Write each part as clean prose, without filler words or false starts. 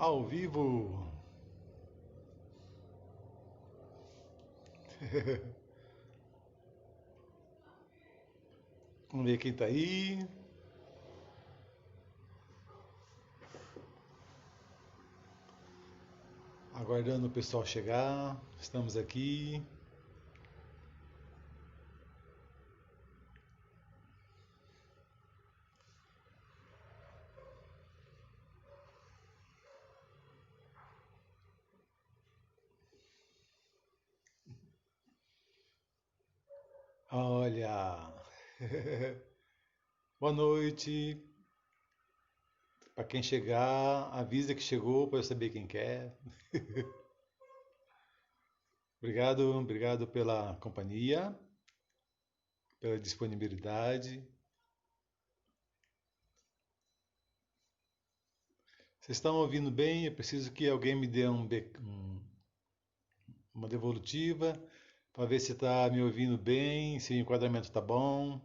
Ao vivo. Vamos ver quem tá aí. Aguardando o pessoal chegar. Estamos aqui. Olha. Boa noite. Para quem chegar, avisa que chegou para eu saber quem quer. Obrigado pela companhia, pela disponibilidade. Vocês estão ouvindo bem? Eu preciso que alguém me dê uma devolutiva para ver se está me ouvindo bem, se o enquadramento está bom.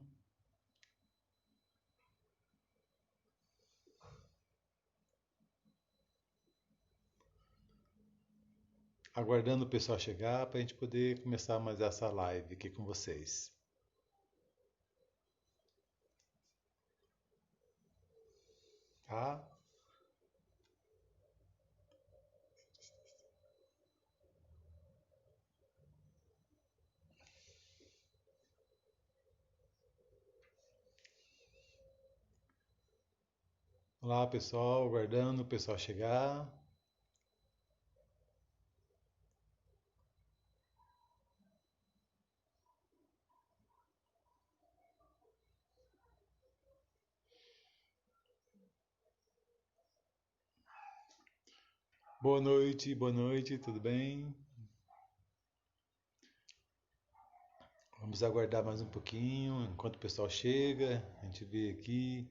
Aguardando o pessoal chegar para a gente poder começar mais essa live aqui com vocês. Tá? Olá, pessoal, aguardando o pessoal chegar. Boa noite, tudo bem? Vamos aguardar mais um pouquinho enquanto o pessoal chega. A gente vê aqui.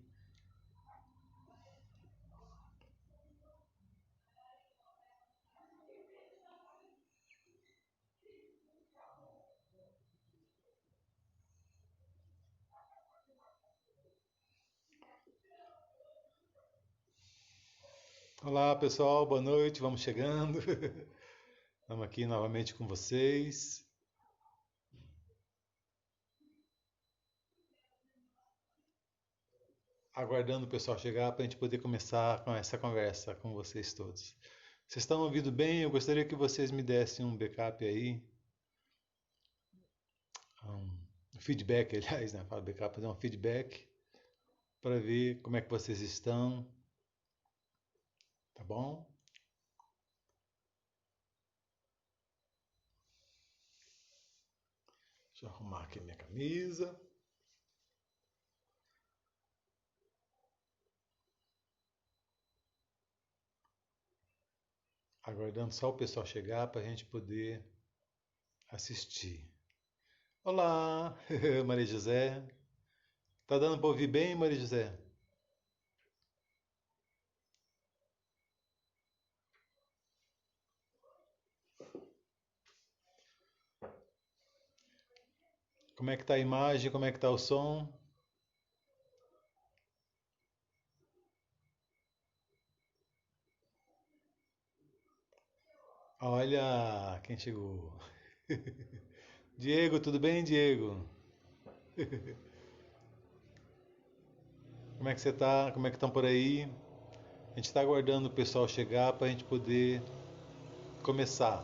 Olá, pessoal, boa noite, vamos chegando. Estamos aqui novamente com vocês. Aguardando o pessoal chegar para a gente poder começar com essa conversa com vocês todos. Vocês estão ouvindo bem? Eu gostaria que vocês me dessem um backup aí, um feedback, aliás, né? Fala backup, mas é um feedback para ver como é que vocês estão, tá bom? Deixa eu arrumar aqui minha camisa. Aguardando só o pessoal chegar para a gente poder assistir. Olá, Maria José. Tá dando para ouvir bem, Maria José? Como é que tá a imagem? Como é que tá o som? Olha quem chegou. Diego, tudo bem, Diego? Como é que você tá? Como é que estão por aí? A gente está aguardando o pessoal chegar para a gente poder começar.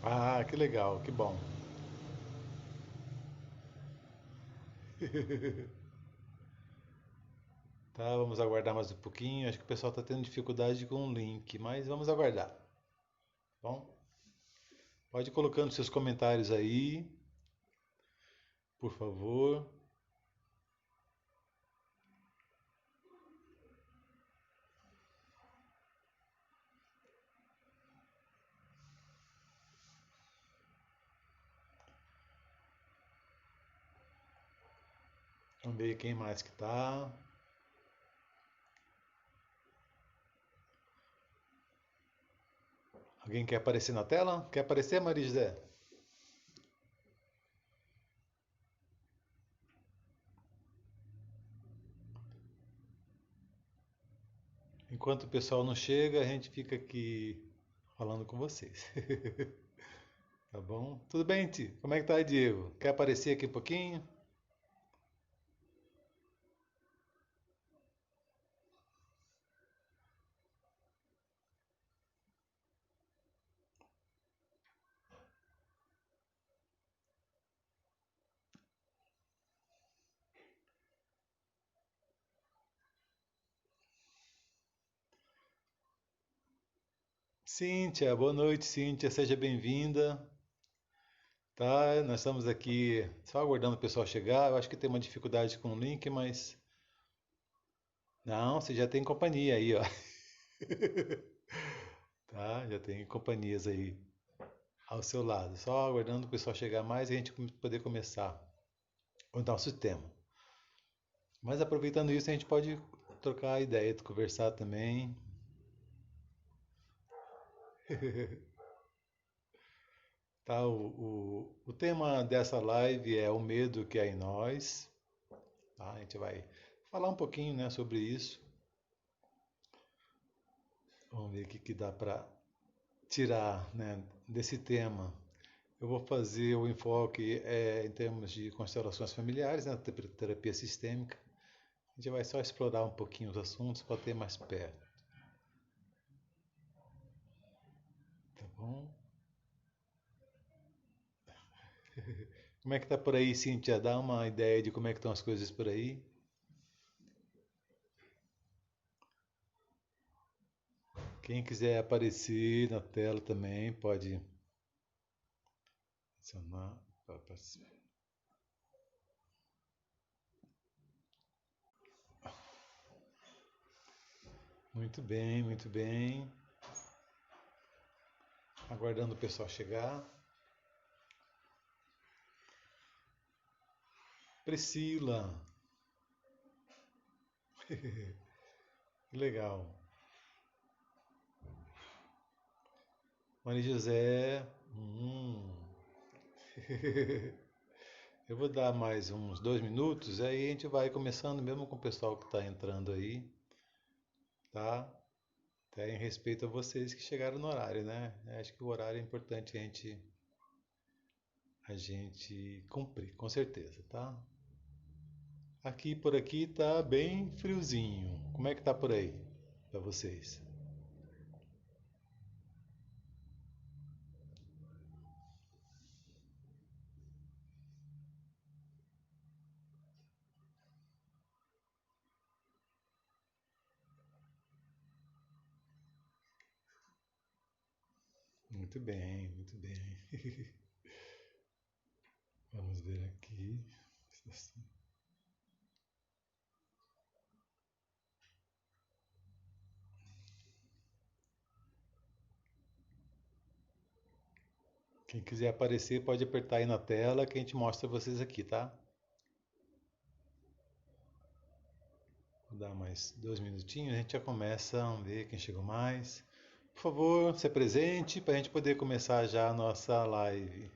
Ah, que legal, que bom. Tá, vamos aguardar mais um pouquinho. Acho que o pessoal está tendo dificuldade com o link, mas vamos aguardar. Tá bom? Pode ir colocando seus comentários aí, por favor. Vamos ver quem mais que tá. Alguém quer aparecer na tela? Quer aparecer, Maria José? Enquanto o pessoal não chega, a gente fica aqui falando com vocês. Tá bom? Tudo bem, Ti? Como é que tá, Diego? Quer aparecer aqui um pouquinho? Cíntia, boa noite, Cíntia, seja bem-vinda. Tá, nós estamos aqui só aguardando o pessoal chegar. Eu acho que tem uma dificuldade com o link, mas não, você já tem companhia aí, ó. Tá, já tem companhias aí ao seu lado. Só aguardando o pessoal chegar mais e a gente poder começar o nosso tema. Mas aproveitando isso, a gente pode trocar a ideia, conversar também. Tá, o tema dessa live é o medo que há em nós. Tá? A gente vai falar um pouquinho, né, sobre isso. Vamos ver o que dá para tirar, né, desse tema. Eu vou fazer o enfoque em termos de constelações familiares, né, terapia sistêmica. A gente vai só explorar um pouquinho os assuntos para ter mais perto, tá bom? Como é que tá por aí, Cíntia? Dá uma ideia de como é que estão as coisas por aí? Quem quiser aparecer na tela também pode adicionar para participar. Muito bem, muito bem. Aguardando o pessoal chegar. Priscila, que legal. Maria José, eu vou dar mais uns 2 minutos, aí a gente vai começando mesmo com o pessoal que está entrando aí, tá? Até em respeito a vocês que chegaram no horário, né? Acho que o horário é importante a gente cumprir, com certeza, tá? Aqui por aqui tá bem friozinho. Como é que tá por aí para vocês? Muito bem, muito bem. Vamos ver aqui. Quem quiser aparecer pode apertar aí na tela que a gente mostra vocês aqui, tá? Vou dar mais 2 minutinhos, a gente já começa, vamos ver quem chegou mais. Por favor, se apresente para a gente poder começar já a nossa live.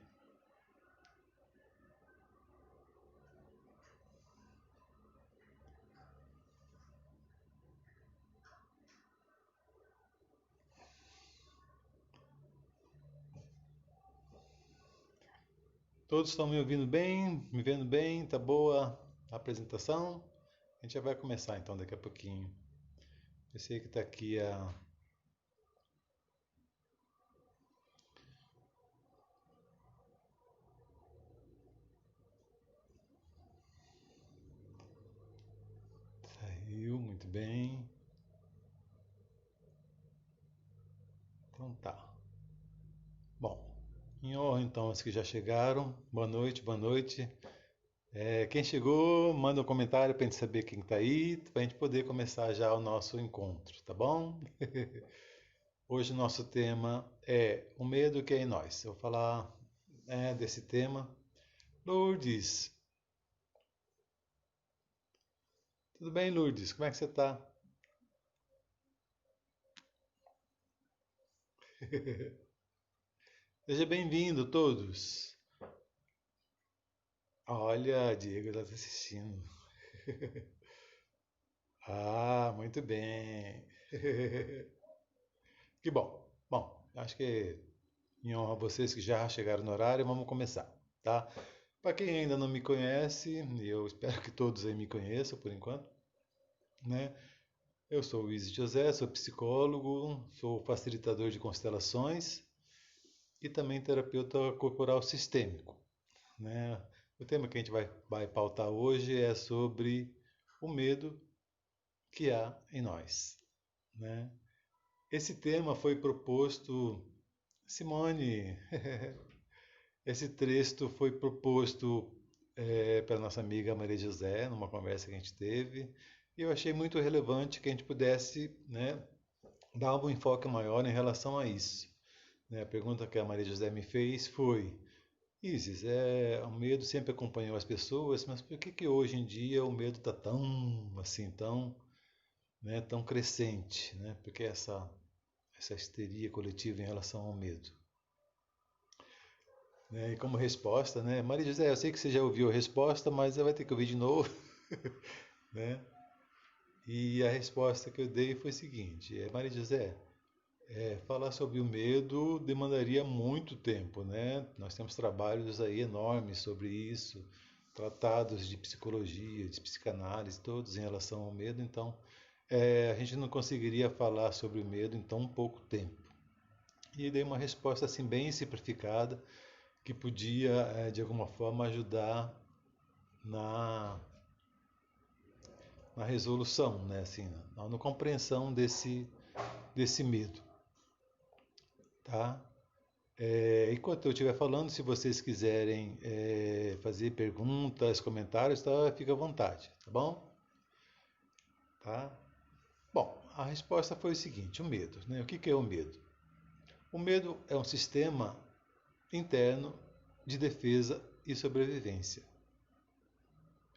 Todos estão me ouvindo bem? Me vendo bem? Tá boa a apresentação? A gente já vai começar então daqui a pouquinho. Eu sei que está aqui a. Saiu, muito bem. Então tá. Bom, em honra então aos que já chegaram. Boa noite, boa noite. Quem chegou, manda um comentário para a gente saber quem está aí, para a gente poder começar já o nosso encontro, tá bom? Hoje o nosso tema é o medo que é em nós. Eu vou falar desse tema. Lourdes, tudo bem, Lourdes? Como é que você está? Seja bem-vindo todos. Olha, Diego está assistindo. Ah, muito bem. Que bom. Bom, acho que em honra a vocês que já chegaram no horário, vamos começar, tá? Para quem ainda não me conhece, e eu espero que todos aí me conheçam por enquanto, né? Eu sou o Luiz José, sou psicólogo, sou facilitador de constelações e também terapeuta corporal sistêmico, né? O tema que a gente vai pautar hoje é sobre o medo que há em nós, né? Esse tema foi proposto, Simone, esse texto foi proposto pela nossa amiga Maria José, numa conversa que a gente teve, e eu achei muito relevante que a gente pudesse, né, dar um enfoque maior em relação a isso. Né? A pergunta que a Maria José me fez foi: Isis, o medo sempre acompanhou as pessoas, mas por que hoje em dia o medo está tão assim, tão crescente, né? Porque essa histeria coletiva em relação ao medo. Né? E como resposta, né? Maria José, eu sei que você já ouviu a resposta, mas você vai ter que ouvir de novo, né? E a resposta que eu dei foi a seguinte: Maria José, falar sobre o medo demandaria muito tempo, né? Nós temos trabalhos aí enormes sobre isso, tratados de psicologia, de psicanálise, todos em relação ao medo, então a gente não conseguiria falar sobre o medo em tão pouco tempo. E dei uma resposta assim bem simplificada, que podia, de alguma forma, ajudar na, na resolução, né? Assim, na compreensão desse medo. Tá? Enquanto eu estiver falando, se vocês quiserem fazer perguntas, comentários, tá, fica à vontade, tá bom? Tá? Bom, a resposta foi o seguinte: o medo. Né? O que é o medo? O medo é um sistema interno de defesa e sobrevivência.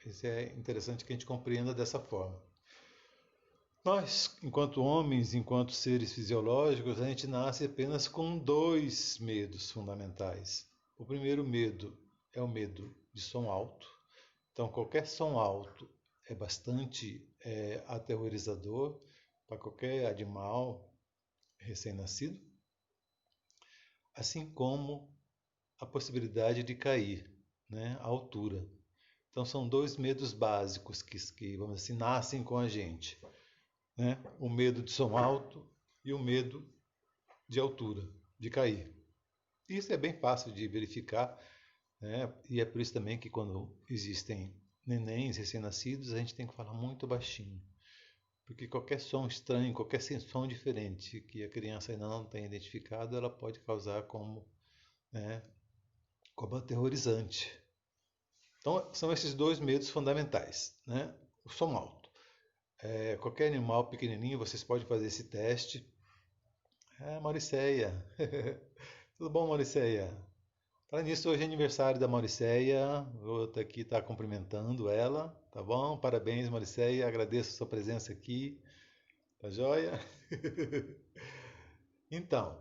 Isso é interessante que a gente compreenda dessa forma. Nós, enquanto homens, enquanto seres fisiológicos, a gente nasce apenas com dois medos fundamentais. O primeiro medo é o medo de som alto. Então, qualquer som alto é bastante aterrorizador para qualquer animal recém-nascido, assim como a possibilidade de cair, né, a altura. Então, são dois medos básicos que vamos dizer assim, nascem com a gente. Né? O medo de som alto e o medo de altura, de cair. Isso é bem fácil de verificar, né? E é por isso também que quando existem nenéns recém-nascidos, a gente tem que falar muito baixinho. Porque qualquer som estranho, qualquer som diferente que a criança ainda não tenha identificado, ela pode causar né, como aterrorizante. Então, são esses dois medos fundamentais. Né? O som alto. Qualquer animal pequenininho, vocês podem fazer esse teste. Mauriceia. Tudo bom, Mauriceia? Para nisso, hoje é aniversário da Mauriceia. Vou aqui estar cumprimentando ela, tá bom? Parabéns, Mauriceia. Agradeço a sua presença aqui. Tá joia? Então,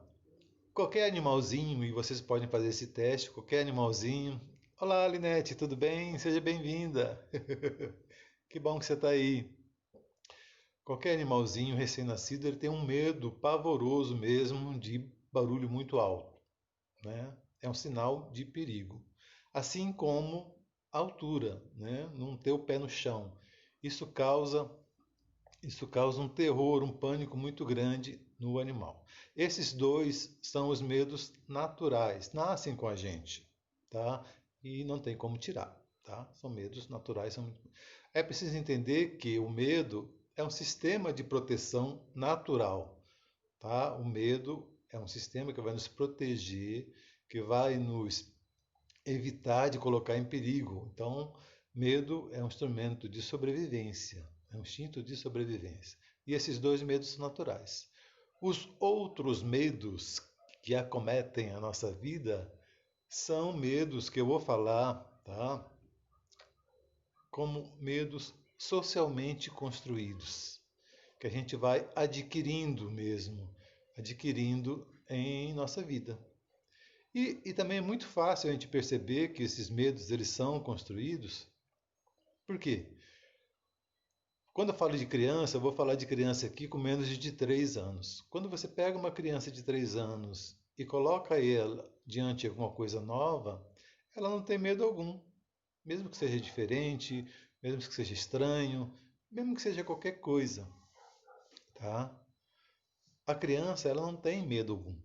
qualquer animalzinho, e vocês podem fazer esse teste, qualquer animalzinho. Olá, Linete, tudo bem? Seja bem-vinda. Que bom que você está aí. Qualquer animalzinho recém-nascido, ele tem um medo pavoroso mesmo de barulho muito alto, né? É um sinal de perigo. Assim como a altura, né? Não ter o pé no chão. Isso causa, isso causa um terror, um pânico muito grande no animal. Esses dois são os medos naturais, nascem com a gente, tá? E não tem como tirar, tá? São medos naturais. É preciso entender que o medo é um sistema de proteção natural, tá? O medo é um sistema que vai nos proteger, que vai nos evitar de colocar em perigo. Então, medo é um instrumento de sobrevivência, é um instinto de sobrevivência. E esses dois medos são naturais. Os outros medos que acometem a nossa vida são medos que eu vou falar, tá? Como medos socialmente construídos, que a gente vai adquirindo mesmo, adquirindo em nossa vida. E também é muito fácil a gente perceber que esses medos eles são construídos. Por quê? Quando eu falo de criança, eu vou falar de criança aqui com menos de 3 anos. Quando você pega uma criança de 3 anos e coloca ela diante de alguma coisa nova, ela não tem medo algum. Mesmo que seja diferente, mesmo que seja estranho, mesmo que seja qualquer coisa, tá? A criança, ela não tem medo algum,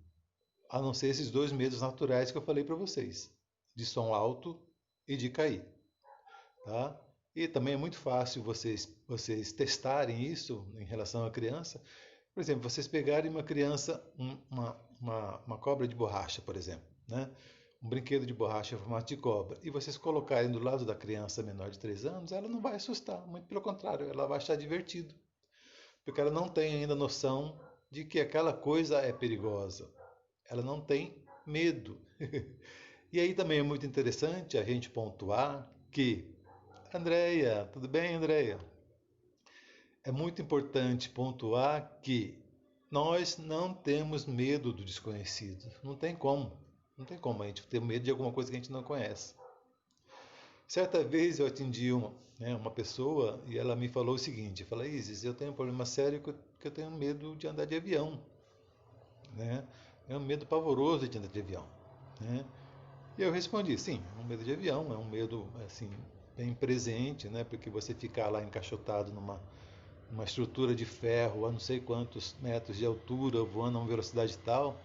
a não ser esses dois medos naturais que eu falei para vocês, de som alto e de cair, tá? E também é muito fácil vocês testarem isso em relação à criança. Por exemplo, vocês pegarem uma criança, uma cobra de borracha, por exemplo, né? Um brinquedo de borracha em formato de cobra, e vocês colocarem do lado da criança menor de 3 anos, ela não vai assustar, muito pelo contrário, ela vai achar divertido, porque ela não tem ainda noção de que aquela coisa é perigosa. Ela não tem medo. E aí também é muito interessante a gente pontuar que, Andréia, tudo bem, Andréia? É muito importante pontuar que nós não temos medo do desconhecido. Não tem como. Não tem como a gente ter medo de alguma coisa que a gente não conhece. Certa vez eu atendi uma pessoa e ela me falou o seguinte: eu falei, Isis, eu tenho um problema sério que eu tenho medo de andar de avião. Né? É um medo pavoroso de andar de avião. Né? E eu respondi, sim, é um medo de avião, é um medo assim, bem presente, né? Porque você ficar lá encaixotado numa estrutura de ferro a não sei quantos metros de altura, voando a uma velocidade tal,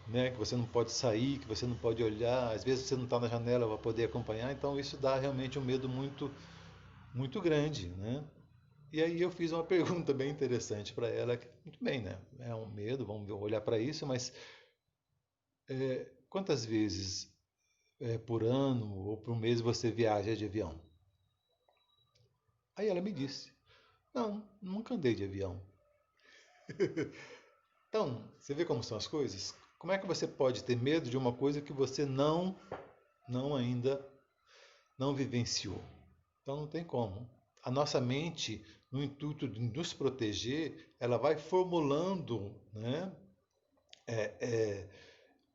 né? Que você não pode sair, que você não pode olhar, às vezes você não está na janela para poder acompanhar, então isso dá realmente um medo muito, muito grande, né? E aí eu fiz uma pergunta bem interessante para ela, que, muito bem, né? É um medo, vamos olhar para isso, mas quantas vezes por ano ou por mês você viaja de avião? Aí ela me disse, não, nunca andei de avião. Então, você vê como são as coisas? Como é que você pode ter medo de uma coisa que você não ainda não vivenciou? Então não tem como. A nossa mente, no intuito de nos proteger, ela vai formulando, né,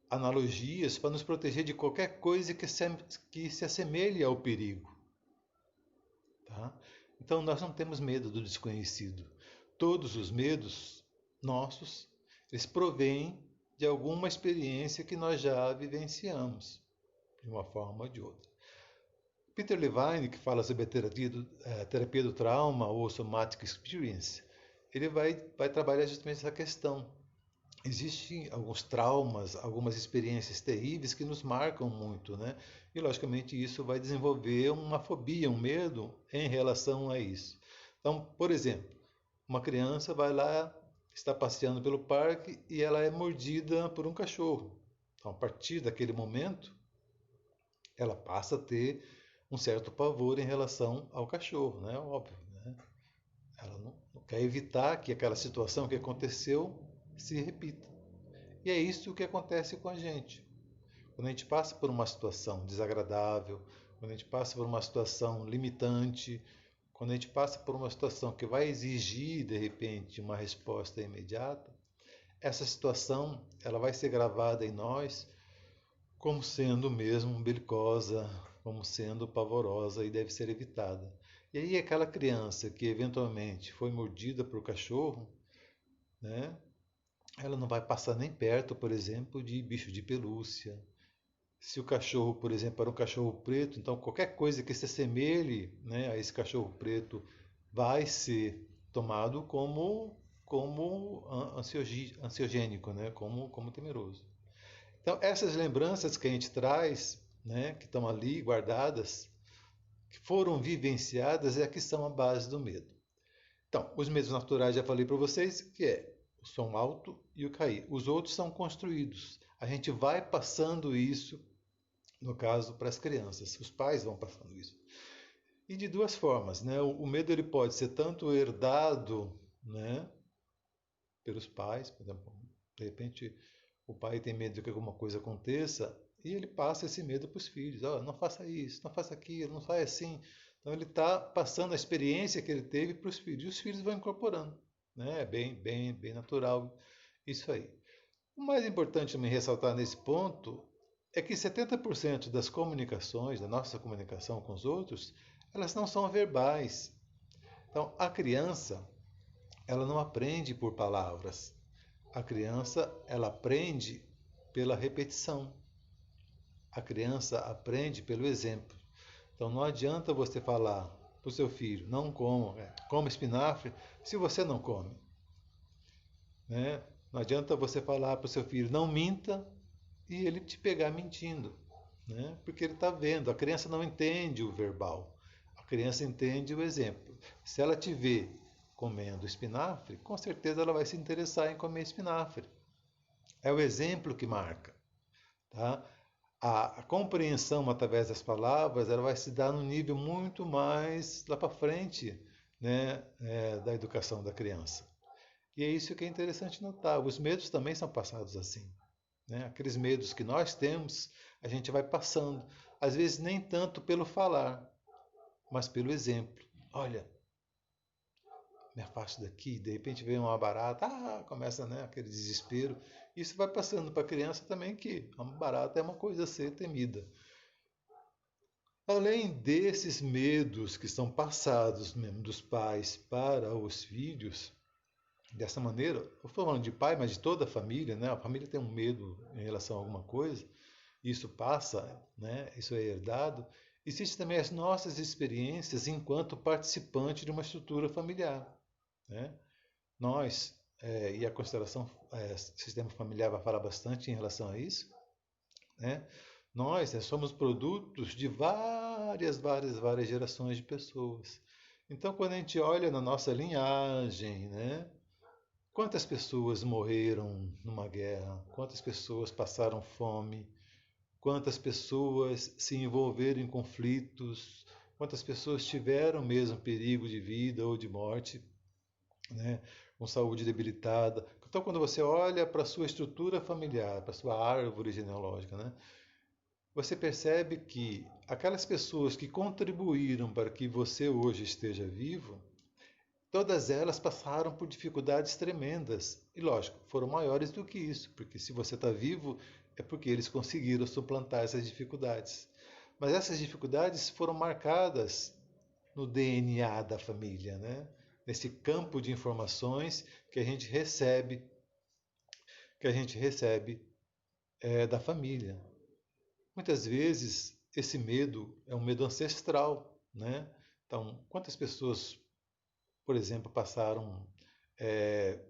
analogias para nos proteger de qualquer coisa que se assemelhe ao perigo. Tá? Então nós não temos medo do desconhecido. Todos os medos nossos, eles provêm de alguma experiência que nós já vivenciamos, de uma forma ou de outra. Peter Levine, que fala sobre a terapia do trauma ou somatic experience, ele vai trabalhar justamente essa questão. Existem alguns traumas, algumas experiências terríveis que nos marcam muito, né? E logicamente isso vai desenvolver uma fobia, um medo em relação a isso. Então, por exemplo, uma criança vai lá, está passeando pelo parque e ela é mordida por um cachorro. Então, a partir daquele momento, ela passa a ter um certo pavor em relação ao cachorro, né? Óbvio, né? Ela não quer evitar que aquela situação que aconteceu se repita. E é isso que acontece com a gente. Quando a gente passa por uma situação desagradável, quando a gente passa por uma situação limitante, quando a gente passa por uma situação que vai exigir, de repente, uma resposta imediata, essa situação ela vai ser gravada em nós como sendo mesmo belicosa, como sendo pavorosa e deve ser evitada. E aí aquela criança que eventualmente foi mordida por cachorro, né, ela não vai passar nem perto, por exemplo, de bicho de pelúcia. Se o cachorro, por exemplo, era um cachorro preto, então qualquer coisa que se assemelhe, né, a esse cachorro preto vai ser tomado como ansiogênico, né, como temeroso. Então essas lembranças que a gente traz, né, que estão ali guardadas, que foram vivenciadas, é que são a base do medo. Então, os medos naturais já falei para vocês, que é o som alto e o cair. Os outros são construídos. A gente vai passando isso, no caso, para as crianças. Os pais vão passando isso. E de duas formas, né? O medo ele pode ser tanto herdado, né, pelos pais, por exemplo, de repente o pai tem medo de que alguma coisa aconteça e ele passa esse medo para os filhos. Oh, não faça isso, não faça aquilo, não faça assim. Então ele está passando a experiência que ele teve para os filhos. E os filhos vão incorporando. Né? É bem natural isso aí. O mais importante também ressaltar nesse ponto é que 70% das comunicações, da nossa comunicação com os outros, elas não são verbais. Então, a criança, ela não aprende por palavras. A criança, ela aprende pela repetição. A criança aprende pelo exemplo. Então, não adianta você falar para o seu filho, não coma espinafre, se você não come. Né? Não adianta você falar para o seu filho, não minta, e ele te pegar mentindo. Né? Porque ele está vendo. A criança não entende o verbal. A criança entende o exemplo. Se ela te vê comendo espinafre, com certeza ela vai se interessar em comer espinafre. É o exemplo que marca. Tá? A compreensão através das palavras ela vai se dar num nível muito mais lá para frente, né, da educação da criança. E é isso que é interessante notar. Os medos também são passados assim. Né? Aqueles medos que nós temos, a gente vai passando. Às vezes nem tanto pelo falar, mas pelo exemplo. Olha, me afasto daqui, de repente vem uma barata, começa, né, aquele desespero. Isso vai passando para a criança também que a barata é uma coisa a ser temida. Além desses medos que são passados mesmo dos pais para os filhos, dessa maneira, eu estou falando de pai, mas de toda a família, né? A família tem um medo em relação a alguma coisa, isso passa, né? Isso é herdado. Existem também as nossas experiências enquanto participante de uma estrutura familiar. Né? Nós, e a constelação sistema familiar vai falar bastante em relação a isso, né? Nós somos produtos de várias gerações de pessoas. Então, quando a gente olha na nossa linhagem, né? Quantas pessoas morreram numa guerra? Quantas pessoas passaram fome? Quantas pessoas se envolveram em conflitos? Quantas pessoas tiveram mesmo perigo de vida ou de morte? Né, com saúde debilitada. Então, quando você olha para a sua estrutura familiar, para a sua árvore genealógica, né, você percebe que aquelas pessoas que contribuíram para que você hoje esteja vivo, todas elas passaram por dificuldades tremendas. E, lógico, foram maiores do que isso, porque se você está vivo, é porque eles conseguiram suplantar essas dificuldades. Mas essas dificuldades foram marcadas no DNA da família, né? Nesse campo de informações que a gente recebe, da família. Muitas vezes esse medo é um medo ancestral, né? Então, quantas pessoas, por exemplo, passaram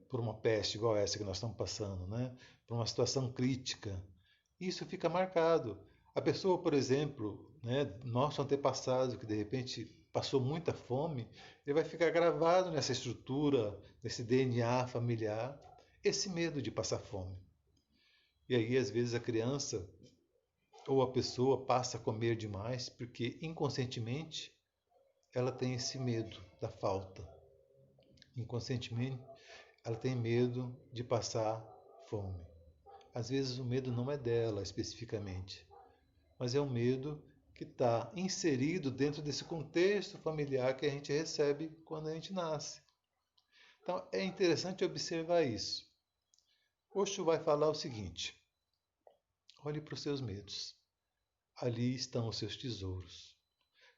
por uma peste igual essa que nós estamos passando, né? Por uma situação crítica? Isso fica marcado. A pessoa, por exemplo, né, nosso antepassado que de repente passou muita fome, ele vai ficar gravado nessa estrutura, nesse DNA familiar, esse medo de passar fome. E aí, às vezes, a criança ou a pessoa passa a comer demais porque inconscientemente ela tem esse medo da falta. Inconscientemente, ela tem medo de passar fome. Às vezes, o medo não é dela especificamente, mas é um medo que está inserido dentro desse contexto familiar que a gente recebe quando a gente nasce. Então é interessante observar isso. Osho vai falar o seguinte: olhe para os seus medos. Ali estão os seus tesouros.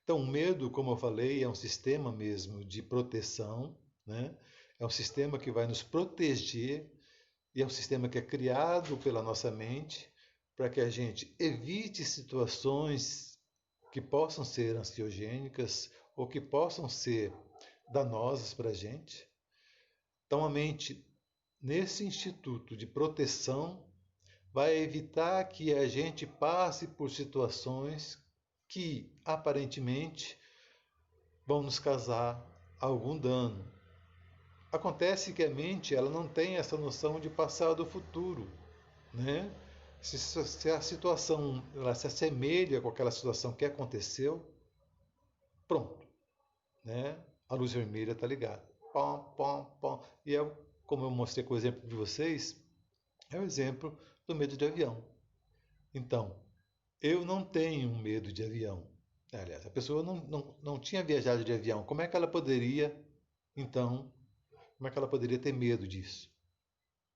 Então, o medo, como eu falei, é um sistema mesmo de proteção, né? É um sistema que vai nos proteger e é um sistema que é criado pela nossa mente para que a gente evite situações que possam ser ansiogênicas ou que possam ser danosas para a gente. Então, a mente, nesse instituto de proteção, vai evitar que a gente passe por situações que aparentemente vão nos causar algum dano. Acontece que a mente ela não tem essa noção de passado ou futuro, né? Se a situação ela se assemelha com aquela situação que aconteceu, pronto, né? A luz vermelha está ligada. Pom, pom, pom. E é como eu mostrei com o exemplo de vocês, é o exemplo do medo de avião. Então, eu não tenho medo de avião. Aliás, a pessoa não tinha viajado de avião. Como é que ela poderia, então, como é que ela poderia ter medo disso?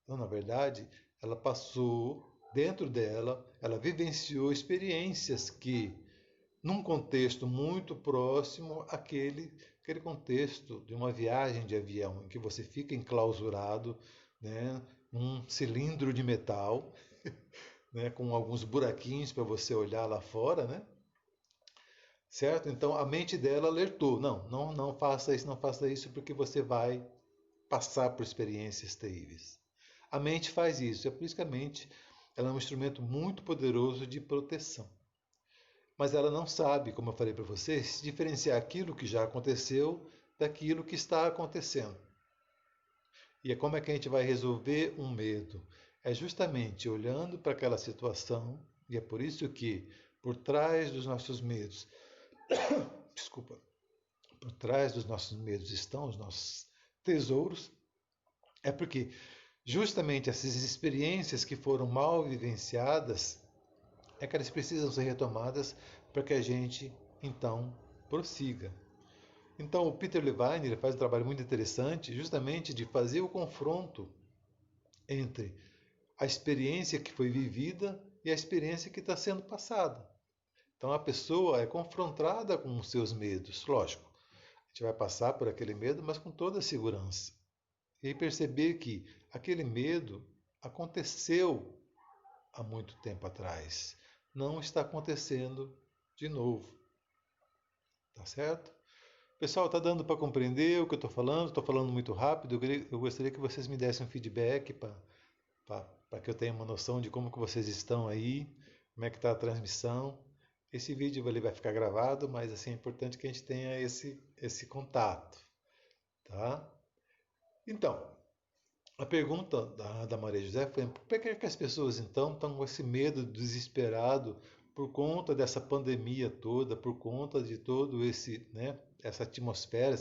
Então, na verdade, ela passou dentro dela, ela vivenciou experiências que num contexto muito próximo aquele contexto de uma viagem de avião, em que você fica enclausurado, né, num cilindro de metal, né, com alguns buraquinhos para você olhar lá fora, né? Certo? Então a mente dela alertou: não faça isso, não faça isso, porque você vai passar por experiências terríveis. A mente faz isso, é por isso que a mente ela é um instrumento muito poderoso de proteção. Mas ela não sabe, como eu falei para vocês, diferenciar aquilo que já aconteceu daquilo que está acontecendo. E é como é que a gente vai resolver um medo? É justamente olhando para aquela situação, e é por isso que por trás dos nossos medos, desculpa, por trás dos nossos medos estão os nossos tesouros, é porque justamente essas experiências que foram mal vivenciadas é que elas precisam ser retomadas para que a gente então prossiga. Então o Peter Levine ele faz um trabalho muito interessante justamente de fazer o confronto entre a experiência que foi vivida e a experiência que está sendo passada. Então a pessoa é confrontada com os seus medos, lógico. A gente vai passar por aquele medo, mas com toda a segurança. E perceber que aquele medo aconteceu há muito tempo atrás. Não está acontecendo de novo. Tá certo? Pessoal, está dando para compreender o que eu estou falando? Estou falando muito rápido. Eu gostaria que vocês me dessem um feedback para que eu tenha uma noção de como que vocês estão aí, como é que está a transmissão. Esse vídeo ele vai ficar gravado, mas assim, é importante que a gente tenha esse contato. Tá? Então, a pergunta da Maria José foi por que as pessoas então estão com esse medo desesperado por conta dessa pandemia toda, por conta de todo essa atmosfera,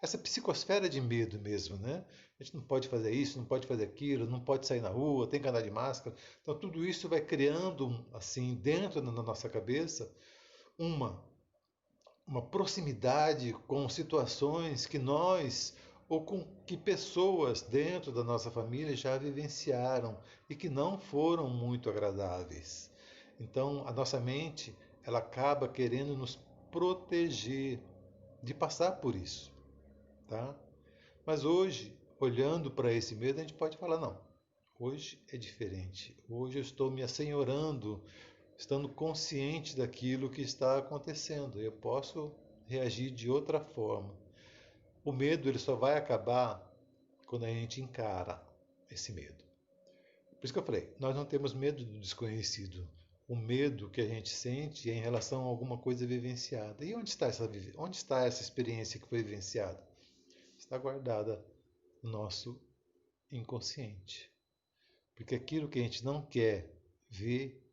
essa psicosfera de medo mesmo, né? A gente não pode fazer isso, não pode fazer aquilo, não pode sair na rua, tem que andar de máscara. Então tudo isso vai criando assim dentro da nossa cabeça uma uma proximidade com situações que nós ou com que pessoas dentro da nossa família já vivenciaram e que não foram muito agradáveis. Então, a nossa mente, ela acaba querendo nos proteger de passar por isso, tá? Mas hoje, olhando para esse medo, a gente pode falar não. Hoje é diferente. Hoje eu estou me assenhorando, estando consciente daquilo que está acontecendo. Eu posso reagir de outra forma. O medo ele só vai acabar quando a gente encara esse medo. Por isso que eu falei, nós não temos medo do desconhecido. O medo que a gente sente é em relação a alguma coisa vivenciada. E onde está essa experiência que foi vivenciada? Está guardada no nosso inconsciente. Porque aquilo que a gente não quer ver,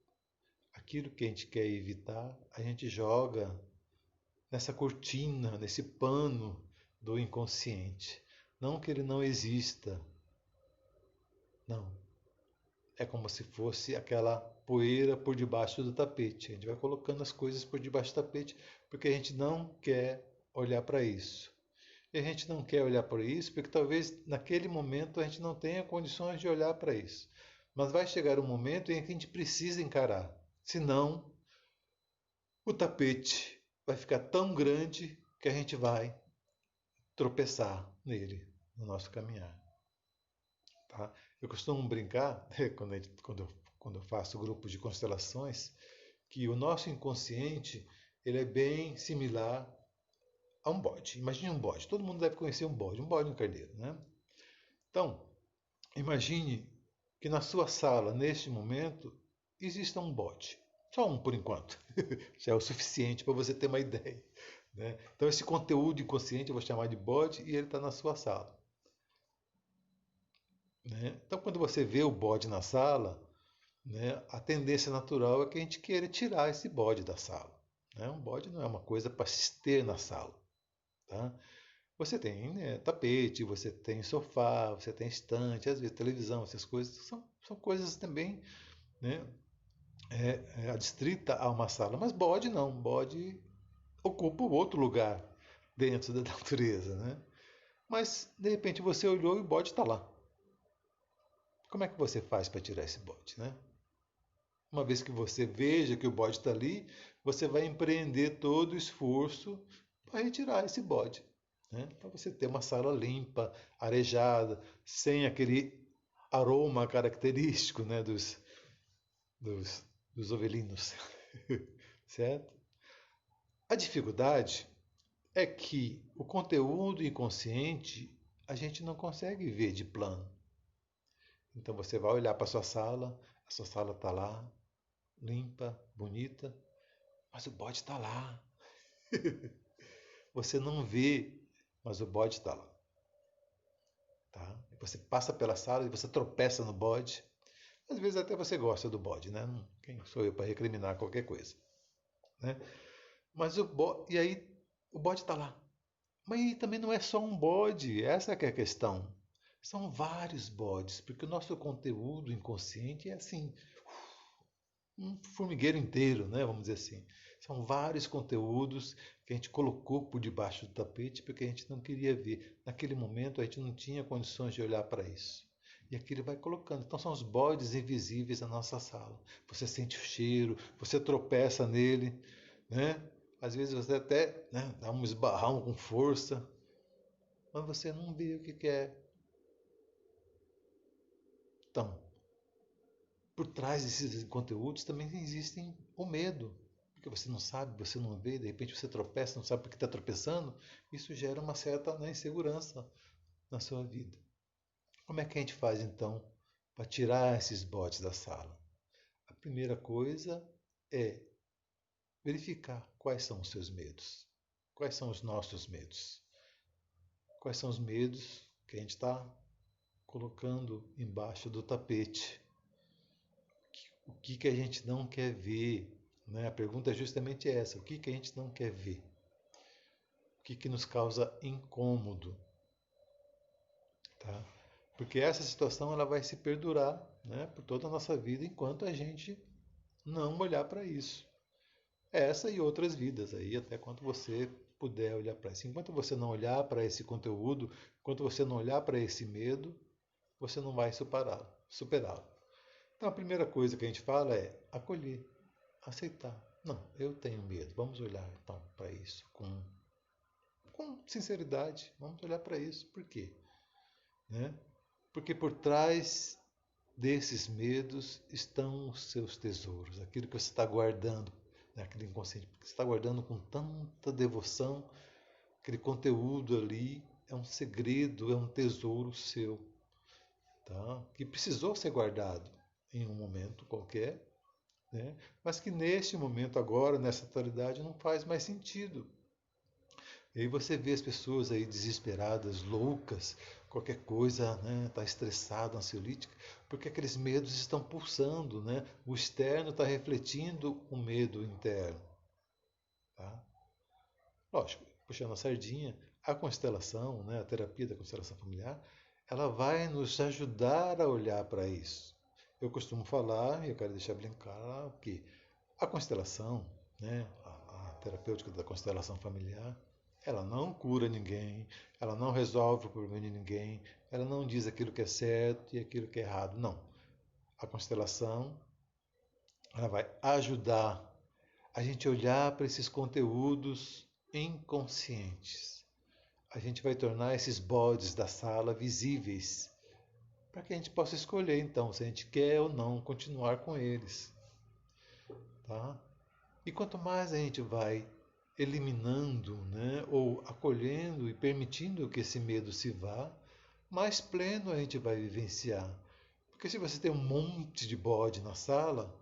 aquilo que a gente quer evitar, a gente joga nessa cortina, nesse pano do inconsciente. Não que ele não exista. Não. É como se fosse aquela poeira por debaixo do tapete. A gente vai colocando as coisas por debaixo do tapete porque a gente não quer olhar para isso. E a gente não quer olhar para isso porque talvez naquele momento a gente não tenha condições de olhar para isso. Mas vai chegar um momento em que a gente precisa encarar. Senão, o tapete vai ficar tão grande que a gente vai tropeçar nele no nosso caminhar. Tá? Eu costumo brincar, quando eu faço grupos de constelações, que o nosso inconsciente ele é bem similar a um bode. Imagine um bode. Todo mundo deve conhecer um bode no carneiro. Né? Então, imagine que na sua sala, neste momento, exista um bode. Só um por enquanto. Já é o suficiente para você ter uma ideia. Né? Então, esse conteúdo inconsciente eu vou chamar de bode e ele está na sua sala. Né? Então, quando você vê o bode na sala, né, a tendência natural é que a gente queira tirar esse bode da sala. Né? Um bode não é uma coisa para se ter na sala. Tá? Você tem tapete, você tem sofá, você tem estante, às vezes televisão, essas coisas são coisas também né, adstrita a uma sala. Mas bode não, bode ocupa outro lugar dentro da natureza. Né? Mas, de repente, você olhou e o bode está lá. Como é que você faz para tirar esse bode? Né? Uma vez que você veja que o bode está ali, você vai empreender todo o esforço para retirar esse bode, né? Para você ter uma sala limpa, arejada, sem aquele aroma característico, né, dos, dos ovelinos, certo? A dificuldade é que o conteúdo inconsciente a gente não consegue ver de plano. Então você vai olhar para a sua sala está lá, limpa, bonita, mas o bode está lá. Você não vê, mas o bode está lá. Tá? Você passa pela sala e você tropeça no bode. Às vezes até você gosta do bode, né? Quem sou eu para recriminar qualquer coisa, né? Mas e aí o bode está lá. Mas aí também não é só um bode, essa que é a questão. São vários bodes, porque o nosso conteúdo inconsciente é assim, um formigueiro inteiro, né? Vamos dizer assim. São vários conteúdos que a gente colocou por debaixo do tapete porque a gente não queria ver. Naquele momento a gente não tinha condições de olhar para isso. E aquilo vai colocando. Então são os bodes invisíveis da nossa sala. Você sente o cheiro, você tropeça nele, né? Às vezes você até, né, dá um esbarrão com força, mas você não vê o que é. Então, por trás desses conteúdos também existem o medo, porque você não sabe, você não vê, de repente você tropeça, não sabe por que está tropeçando, isso gera uma certa, né, insegurança na sua vida. Como é que a gente faz então para tirar esses botes da sala? A primeira coisa é verificar quais são os seus medos, quais são os nossos medos, quais são os medos que a gente está colocando embaixo do tapete. O que a gente não quer ver, né? A pergunta é justamente essa: o que a gente não quer ver? O que nos causa incômodo? Tá? Porque essa situação ela vai se perdurar, né, por toda a nossa vida enquanto a gente não olhar para isso. Essa e outras vidas aí, até quando você puder olhar para isso. Enquanto você não olhar para esse conteúdo, enquanto você não olhar para esse medo, você não vai superá-lo. Então a primeira coisa que a gente fala é acolher, aceitar. Não, eu tenho medo. Vamos olhar então para isso com sinceridade. Vamos olhar para isso. Por quê? Né? Porque por trás desses medos estão os seus tesouros, aquilo que você está guardando, né? Aquele inconsciente que você está guardando com tanta devoção, aquele conteúdo ali é um segredo, é um tesouro seu, tá? Que precisou ser guardado em um momento qualquer, né? Mas que neste momento agora, nessa atualidade, não faz mais sentido. E aí você vê as pessoas aí desesperadas, loucas, qualquer coisa, né, está estressado, ansiolítica, porque aqueles medos estão pulsando, né? O externo está refletindo o medo interno, tá? Lógico, puxando a sardinha, a constelação, né, a terapia da constelação familiar, ela vai nos ajudar a olhar para isso. Eu costumo falar, e eu quero deixar bem claro, que a constelação, né, a terapêutica da constelação familiar, ela não cura ninguém, ela não resolve o problema de ninguém, ela não diz aquilo que é certo e aquilo que é errado. Não. A constelação ela vai ajudar a gente a olhar para esses conteúdos inconscientes. A gente vai tornar esses bodes da sala visíveis para que a gente possa escolher então se a gente quer ou não continuar com eles, tá? E quanto mais a gente vai eliminando, né, ou acolhendo e permitindo que esse medo se vá, mais pleno a gente vai vivenciar. Porque se você tem um monte de bode na sala,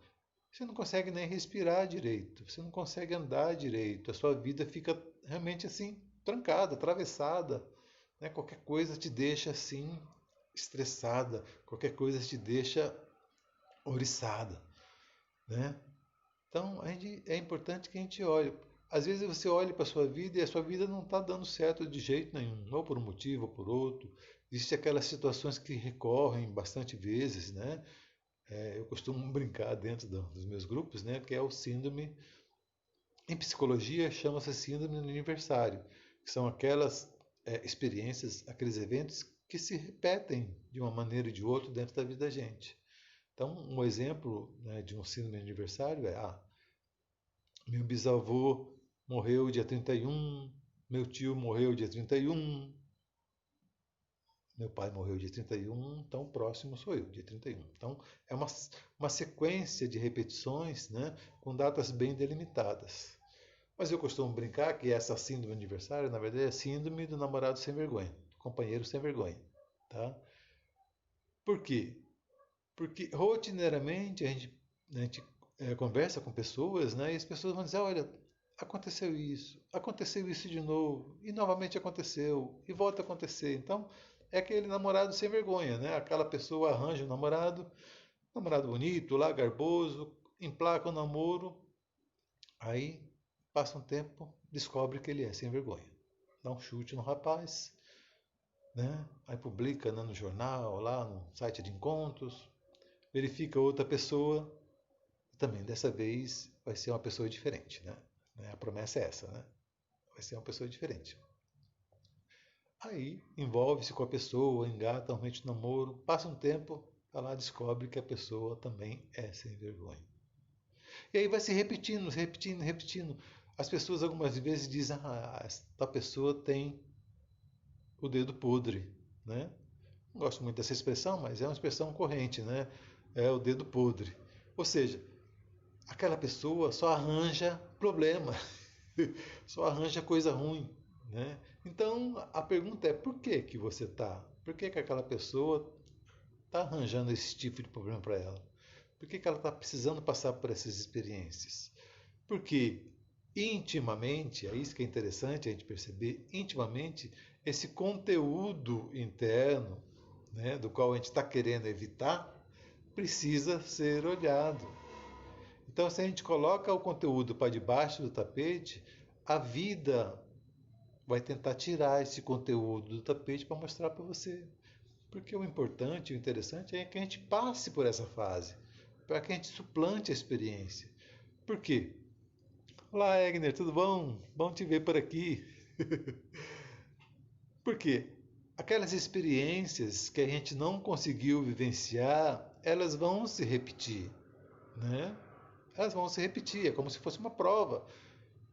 você não consegue nem respirar direito, você não consegue andar direito, a sua vida fica realmente assim, trancada, atravessada. Né? Qualquer coisa te deixa assim, estressada, qualquer coisa te deixa ouriçada. Né? Então é importante que a gente olhe. Às vezes você olha para a sua vida e a sua vida não está dando certo de jeito nenhum, ou por um motivo ou por outro. Existem aquelas situações que recorrem bastante vezes, né? Eu costumo brincar dentro dos meus grupos, né? Que é o síndrome. Em psicologia chama-se síndrome do aniversário, que são aquelas experiências, aqueles eventos que se repetem de uma maneira ou de outra dentro da vida da gente. Então, um exemplo, né, de um síndrome de aniversário é Meu bisavô morreu dia 31, meu tio morreu dia 31, meu pai morreu dia 31, então o próximo sou eu, dia 31. Então é uma sequência de repetições, né, com datas bem delimitadas. Mas eu costumo brincar que essa síndrome do aniversário, na verdade, é a síndrome do namorado sem vergonha, do companheiro sem vergonha. Tá? Por quê? Porque rotineiramente a gente conversa com pessoas, né, e as pessoas vão dizer, olha, aconteceu isso de novo, e novamente aconteceu, e volta a acontecer. Então, é aquele namorado sem vergonha, né? Aquela pessoa arranja um namorado bonito, lá, garboso, emplaca o namoro, aí passa um tempo, descobre que ele é sem vergonha. Dá um chute no rapaz, né? Aí publica, né, no jornal, lá no site de encontros, verifica outra pessoa, também dessa vez vai ser uma pessoa diferente, né? A promessa é essa, né? Vai ser uma pessoa diferente. Aí envolve-se com a pessoa, engata realmente no namoro, passa um tempo, tá lá, descobre que a pessoa também é sem vergonha. E aí vai se repetindo, repetindo, repetindo. As pessoas algumas vezes dizem, essa pessoa tem o dedo podre, né? Não gosto muito dessa expressão, mas é uma expressão corrente, né? É o dedo podre. Ou seja, aquela pessoa só arranja problema, só arranja coisa ruim, né? Então a pergunta é por que que você está? Por que que aquela pessoa está arranjando esse tipo de problema para ela? Por que que ela está precisando passar por essas experiências? Porque intimamente, é isso que é interessante a gente perceber, intimamente, esse conteúdo interno, né, do qual a gente está querendo evitar, precisa ser olhado. Então, se a gente coloca o conteúdo para debaixo do tapete, a vida vai tentar tirar esse conteúdo do tapete para mostrar para você. Porque o importante, o interessante é que a gente passe por essa fase, para que a gente suplante a experiência. Por quê? Olá, Egner, tudo bom? Bom te ver por aqui. Por quê? Aquelas experiências que a gente não conseguiu vivenciar, elas vão se repetir, né? Elas vão se repetir, é como se fosse uma prova.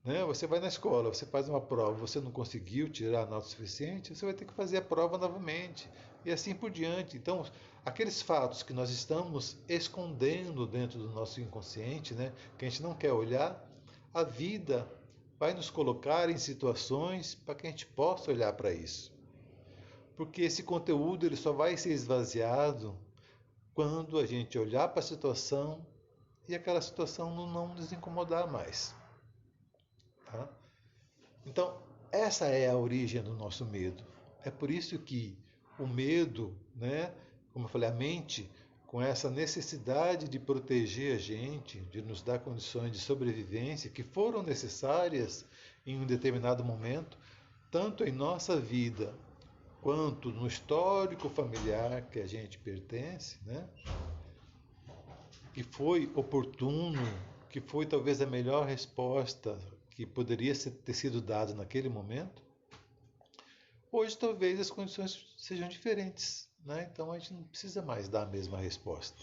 Né? Você vai na escola, você faz uma prova, você não conseguiu tirar a nota suficiente, você vai ter que fazer a prova novamente. E assim por diante. Então, aqueles fatos que nós estamos escondendo dentro do nosso inconsciente, né, que a gente não quer olhar, a vida vai nos colocar em situações para que a gente possa olhar para isso. Porque esse conteúdo ele só vai ser esvaziado quando a gente olhar para a situação e aquela situação não nos incomodar mais. Tá? Então, essa é a origem do nosso medo. É por isso que o medo, né, como eu falei, a mente, com essa necessidade de proteger a gente, de nos dar condições de sobrevivência que foram necessárias em um determinado momento, tanto em nossa vida quanto no histórico familiar que a gente pertence, né, que foi oportuno, que foi talvez a melhor resposta que poderia ter sido dada naquele momento, hoje talvez as condições sejam diferentes, né? Então a gente não precisa mais dar a mesma resposta.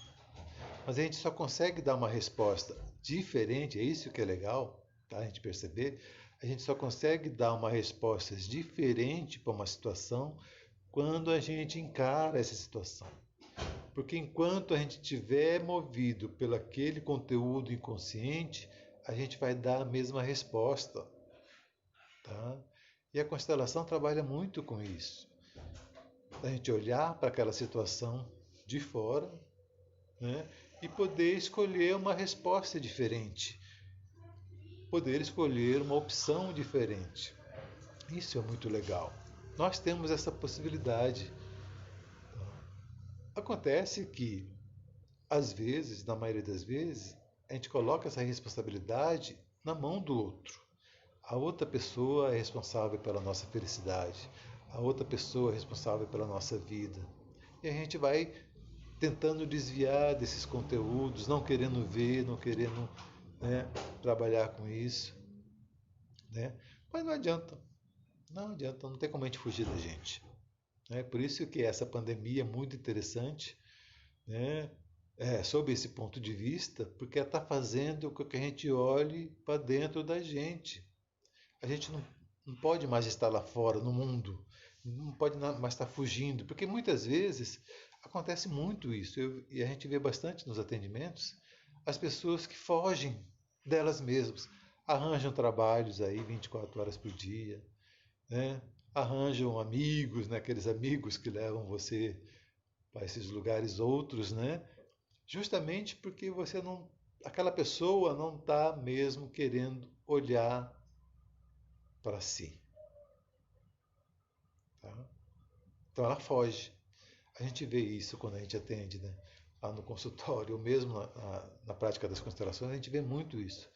Mas a gente só consegue dar uma resposta diferente, é isso que é legal, tá? A gente perceber, a gente só consegue dar uma resposta diferente para uma situação quando a gente encara essa situação. Porque enquanto a gente estiver movido pelo aquele conteúdo inconsciente, a gente vai dar a mesma resposta. Tá? E a constelação trabalha muito com isso. A gente olhar para aquela situação de fora, né, e poder escolher uma resposta diferente. Poder escolher uma opção diferente. Isso é muito legal. Nós temos essa possibilidade. Acontece que às vezes, na maioria das vezes, a gente coloca essa responsabilidade na mão do outro. A outra pessoa é responsável pela nossa felicidade. A outra pessoa é responsável pela nossa vida. E a gente vai tentando desviar desses conteúdos, não querendo ver, não querendo, né, trabalhar com isso. Né? Mas não adianta. Não adianta, não tem como a gente fugir da gente. Né? Por isso que essa pandemia é muito interessante. Né? sob esse ponto de vista, porque ela está fazendo com que a gente olhe para dentro da gente. A gente não pode mais estar lá fora, no mundo, não pode mais estar fugindo, porque muitas vezes acontece muito isso, e a gente vê bastante nos atendimentos, as pessoas que fogem delas mesmas, arranjam trabalhos aí 24 horas por dia, né? Arranjam amigos, né? Aqueles amigos que levam você para esses lugares outros, né? Justamente porque você não, aquela pessoa não está mesmo querendo olhar para si, tá? Então ela foge. A gente vê isso quando a gente atende, né? Lá no consultório, ou mesmo na prática das constelações, a gente vê muito isso.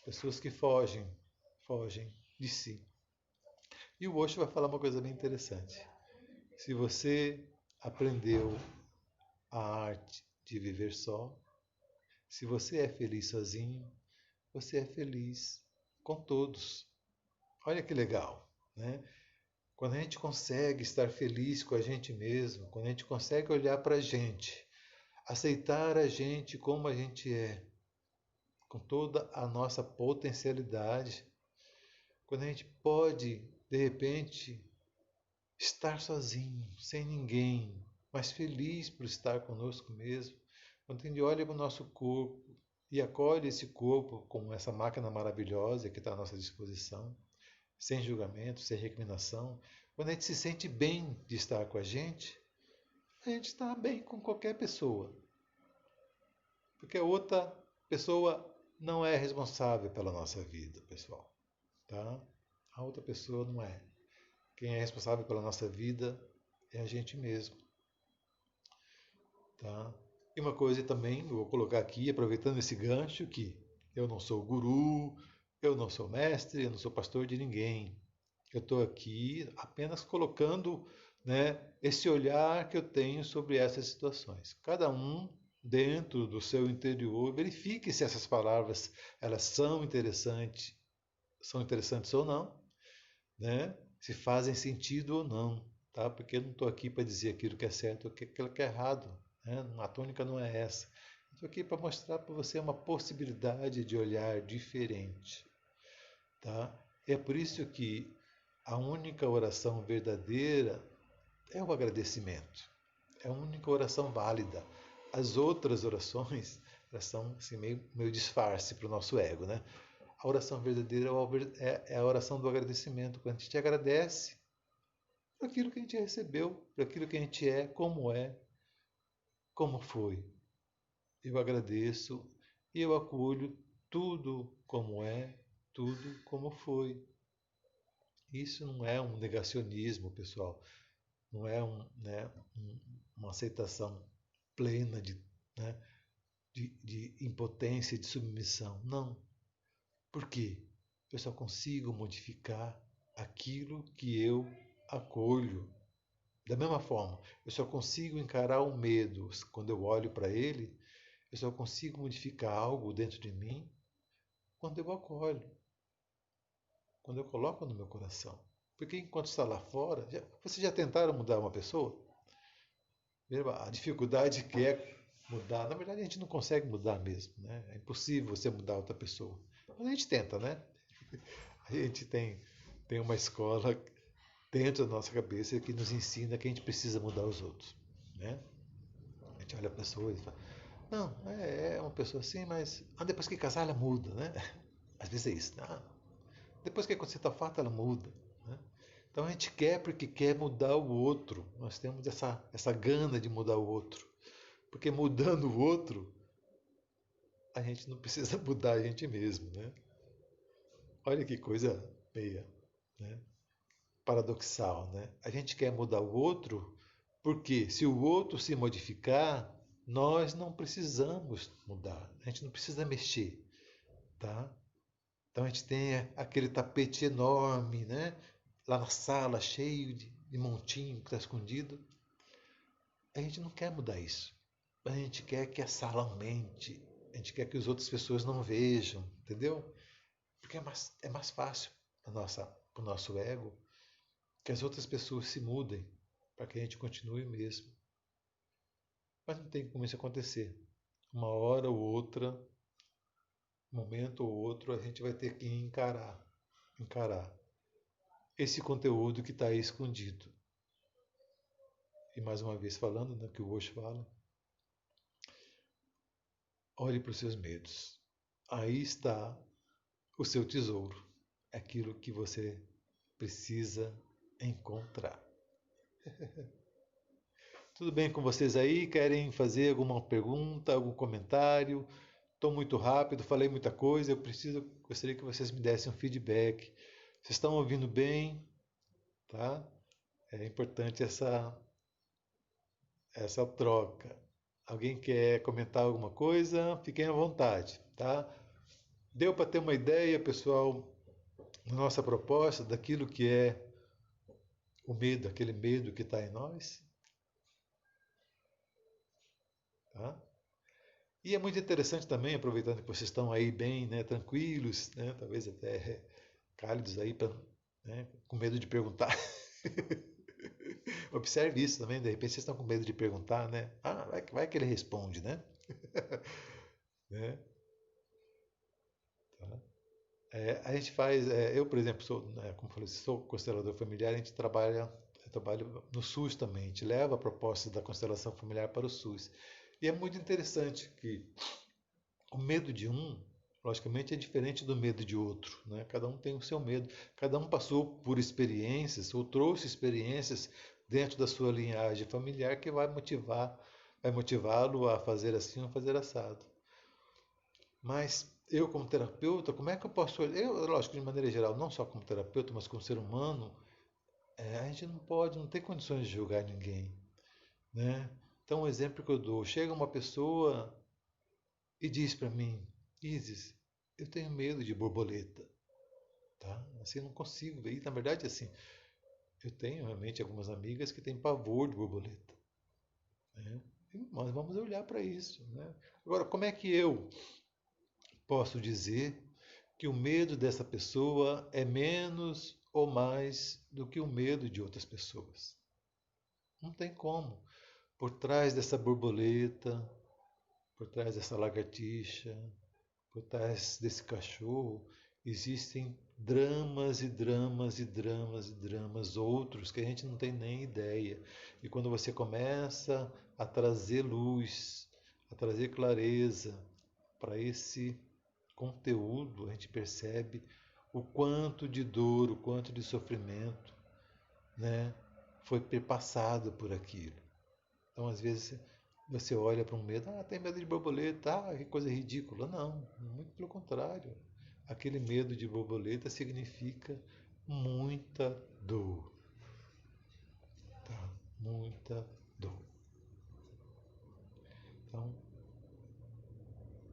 Pessoas que fogem de si. E o Osho vai falar uma coisa bem interessante. Se você aprendeu a arte de viver só, se você é feliz sozinho, você é feliz com todos. Olha que legal, né? Quando a gente consegue estar feliz com a gente mesmo, quando a gente consegue olhar para a gente, aceitar a gente como a gente é, com toda a nossa potencialidade, quando a gente pode, de repente, estar sozinho, sem ninguém, mas feliz por estar conosco mesmo, quando a gente olha para o nosso corpo e acolhe esse corpo como essa máquina maravilhosa que está à nossa disposição, sem julgamento, sem recriminação, quando a gente se sente bem de estar com a gente está bem com qualquer pessoa. Porque a outra pessoa não é responsável pela nossa vida, pessoal. Tá? A outra pessoa não é. Quem é responsável pela nossa vida é a gente mesmo. Tá? E uma coisa também, eu vou colocar aqui, aproveitando esse gancho, que eu não sou guru, eu não sou mestre, eu não sou pastor de ninguém. Eu estou aqui apenas colocando, né, esse olhar que eu tenho sobre essas situações. Cada um, dentro do seu interior, verifique se essas palavras elas são interessantes ou não, né? Se fazem sentido ou não, tá? Porque eu não estou aqui para dizer aquilo que é certo ou aquilo que é errado, né? A tônica não é essa. Estou aqui para mostrar para você uma possibilidade de olhar diferente, tá? É por isso que a única oração verdadeira é o agradecimento. É a única oração válida. As outras orações, elas são assim, meio disfarce para o nosso ego, né? A oração verdadeira é a oração do agradecimento. Quando a gente agradece por aquilo que a gente recebeu, por aquilo que a gente é, como foi. Eu agradeço e eu acolho tudo como é, tudo como foi. Isso não é um negacionismo, pessoal. Não é uma aceitação plena né, de impotência e de submissão. Não. Por quê? Eu só consigo modificar aquilo que eu acolho. Da mesma forma, eu só consigo encarar o medo quando eu olho para ele, eu só consigo modificar algo dentro de mim quando eu acolho, quando eu coloco no meu coração. Porque enquanto está lá fora, vocês já tentaram mudar uma pessoa? A dificuldade que é mudar, na verdade a gente não consegue mudar mesmo, né? É impossível você mudar outra pessoa. Mas a gente tenta, né? A gente tem uma escola dentro da nossa cabeça que nos ensina que a gente precisa mudar os outros, né? A gente olha a pessoa e fala, não, é uma pessoa assim, mas depois que casar ela muda, né? Às vezes é isso. Depois que você está farto, ela muda, né? Então a gente quer porque quer mudar o outro. Nós temos essa gana de mudar o outro. Porque mudando o outro, a gente não precisa mudar a gente mesmo, né? Olha que coisa meia, né? Paradoxal, né? A gente quer mudar o outro porque se o outro se modificar, nós não precisamos mudar. A gente não precisa mexer, tá? Então a gente tem aquele tapete enorme, né? Lá na sala, cheio de montinho que está escondido. A gente não quer mudar isso. A gente quer que a sala aumente. A gente quer que as outras pessoas não vejam, entendeu? Porque é mais fácil para o nosso ego que as outras pessoas se mudem para que a gente continue mesmo. Mas não tem como isso acontecer. uma hora ou outra, um momento ou outro, a gente vai ter que encarar esse conteúdo que está aí escondido. E mais uma vez falando, né, que o Osho fala, olhe para os seus medos. Aí está o seu tesouro, aquilo que você precisa encontrar. Tudo bem com vocês aí? Querem fazer alguma pergunta, algum comentário? Estou muito rápido, falei muita coisa, gostaria que vocês me dessem um feedback. Vocês estão ouvindo bem? Tá? É importante essa troca. Alguém quer comentar alguma coisa? Fiquem à vontade, tá? Deu para ter uma ideia, pessoal, da nossa proposta, daquilo que é o medo, aquele medo que está em nós? Tá? E é muito interessante também, aproveitando que vocês estão aí bem, né, tranquilos, né, talvez até cálidos aí, né, com medo de perguntar. Observe isso também, de repente vocês estão com medo de perguntar, né? Ah, vai que ele responde, né? Né? Tá? A gente faz, eu por exemplo, sou, né, como falei, sou constelador familiar, a gente eu trabalho no SUS também, a gente leva a proposta da constelação familiar para o SUS. E é muito interessante que o medo de um, logicamente, é diferente do medo de outro, né? Cada um tem o seu medo, cada um passou por experiências ou trouxe experiências dentro da sua linhagem familiar que vai motivá-lo a fazer assim ou fazer assado. Mas eu, como terapeuta, como é que eu posso olhar? Eu, lógico, de maneira geral, não só como terapeuta, mas como ser humano, a gente não tem condições de julgar ninguém, né? Então, um exemplo que eu dou: chega uma pessoa e diz para mim, Isis, eu tenho medo de borboleta, tá? Assim, eu não consigo ver. E, na verdade, assim, eu tenho realmente algumas amigas que têm pavor de borboleta, né? E nós vamos olhar para isso, né? Agora, como é que eu posso dizer que o medo dessa pessoa é menos ou mais do que o medo de outras pessoas? Não tem como. Por trás dessa borboleta, por trás dessa lagartixa, por trás desse cachorro, existem dramas e dramas e dramas e dramas outros que a gente não tem nem ideia. E quando você começa a trazer luz, a trazer clareza para esse conteúdo, a gente percebe o quanto de dor, o quanto de sofrimento, né, foi perpassado por aquilo. Então, às vezes, você olha para um medo, tem medo de borboleta, que coisa ridícula. Não, muito pelo contrário. Aquele medo de borboleta significa muita dor, tá? Muita dor. Então,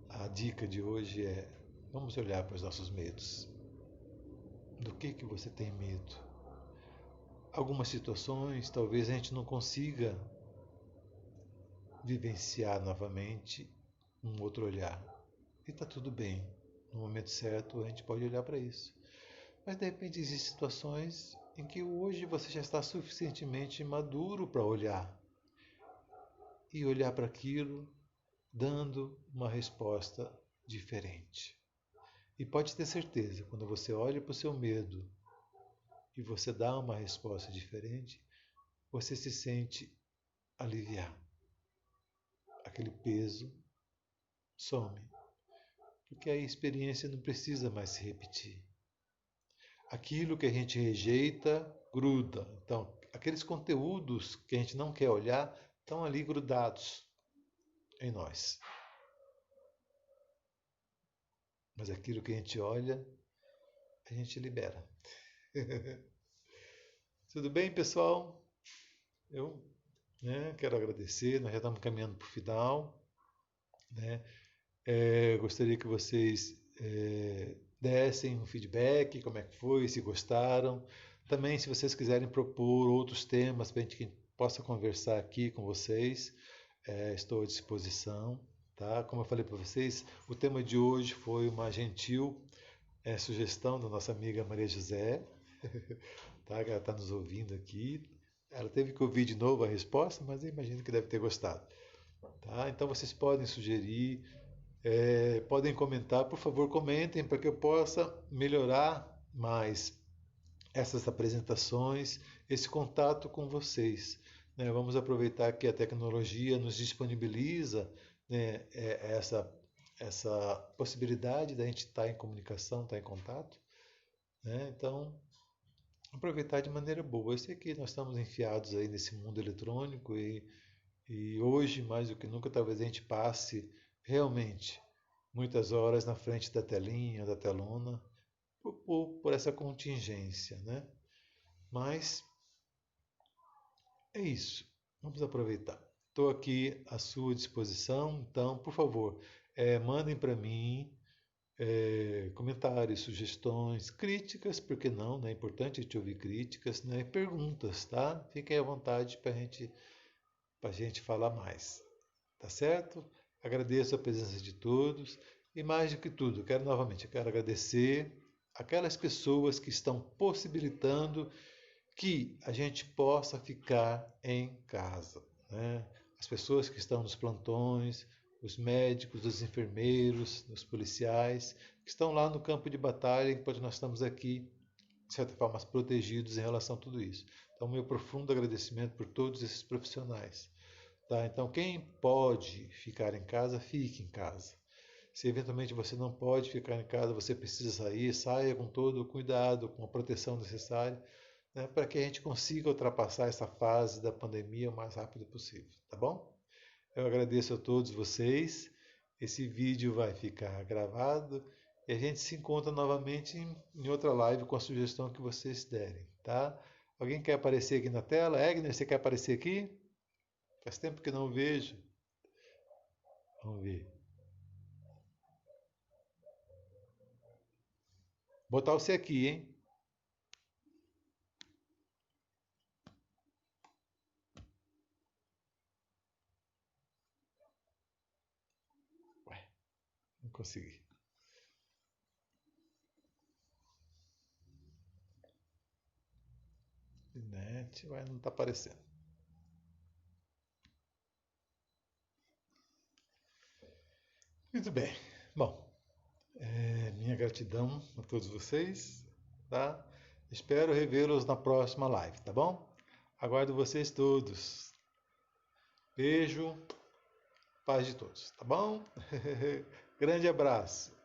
a dica de hoje é: vamos olhar para os nossos medos. Do que você tem medo? Algumas situações talvez a gente não consiga vivenciar novamente um outro olhar. E está tudo bem. No momento certo a gente pode olhar para isso. Mas de repente existem situações em que hoje você já está suficientemente maduro para olhar. E olhar para aquilo dando uma resposta diferente. E pode ter certeza, quando você olha para o seu medo e você dá uma resposta diferente, você se sente aliviar. Aquele peso some. Porque a experiência não precisa mais se repetir. Aquilo que a gente rejeita, gruda. Então, aqueles conteúdos que a gente não quer olhar estão ali grudados em nós. Mas aquilo que a gente olha, a gente libera. Tudo bem, pessoal? Eu, quero agradecer. Nós já estamos caminhando para o final, né? Gostaria que vocês dessem um feedback, como é que foi, se gostaram. Também, se vocês quiserem propor outros temas para a gente que possa conversar aqui com vocês, estou à disposição. Tá? Como eu falei para vocês, o tema de hoje foi uma gentil sugestão da nossa amiga Maria José, tá? Que ela está nos ouvindo aqui. Ela teve que ouvir de novo a resposta, mas eu imagino que deve ter gostado. tá? Então vocês podem sugerir, podem comentar, por favor, comentem para que eu possa melhorar mais essas apresentações, esse contato com vocês, né? Vamos aproveitar que a tecnologia nos disponibiliza, né, essa possibilidade da gente estar em comunicação, estar em contato, né? Então, aproveitar de maneira boa. Eu sei que nós estamos enfiados aí nesse mundo eletrônico e hoje, mais do que nunca, talvez a gente passe realmente muitas horas na frente da telinha, da telona, por essa contingência, né? Mas é isso. Vamos aproveitar. Estou aqui à sua disposição, então, por favor, mandem para mim comentários, sugestões, críticas, porque não, né? É importante a gente ouvir críticas, né? E perguntas, tá? Fiquem à vontade para a gente falar mais, tá certo? Agradeço a presença de todos e mais do que tudo, eu quero agradecer aquelas pessoas que estão possibilitando que a gente possa ficar em casa, né? As pessoas que estão nos plantões, os médicos, os enfermeiros, os policiais, que estão lá no campo de batalha enquanto nós estamos aqui, de certa forma, protegidos em relação a tudo isso. Então, meu profundo agradecimento por todos esses profissionais. Tá? Então, quem pode ficar em casa, fique em casa. Se eventualmente você não pode ficar em casa, você precisa sair, saia com todo o cuidado, com a proteção necessária, né, para que a gente consiga ultrapassar essa fase da pandemia o mais rápido possível, tá bom? Eu agradeço a todos vocês. Esse vídeo vai ficar gravado e a gente se encontra novamente em outra live com a sugestão que vocês derem, tá? Alguém quer aparecer aqui na tela? Egner, você quer aparecer aqui? Faz tempo que não vejo. Vamos ver. Botar você aqui, hein? Ué, não consegui. Net, ué, não está aparecendo. Muito bem. Bom, minha gratidão a todos vocês, tá? Espero revê-los na próxima live, tá bom? Aguardo vocês todos. Beijo, paz de todos, tá bom? Grande abraço.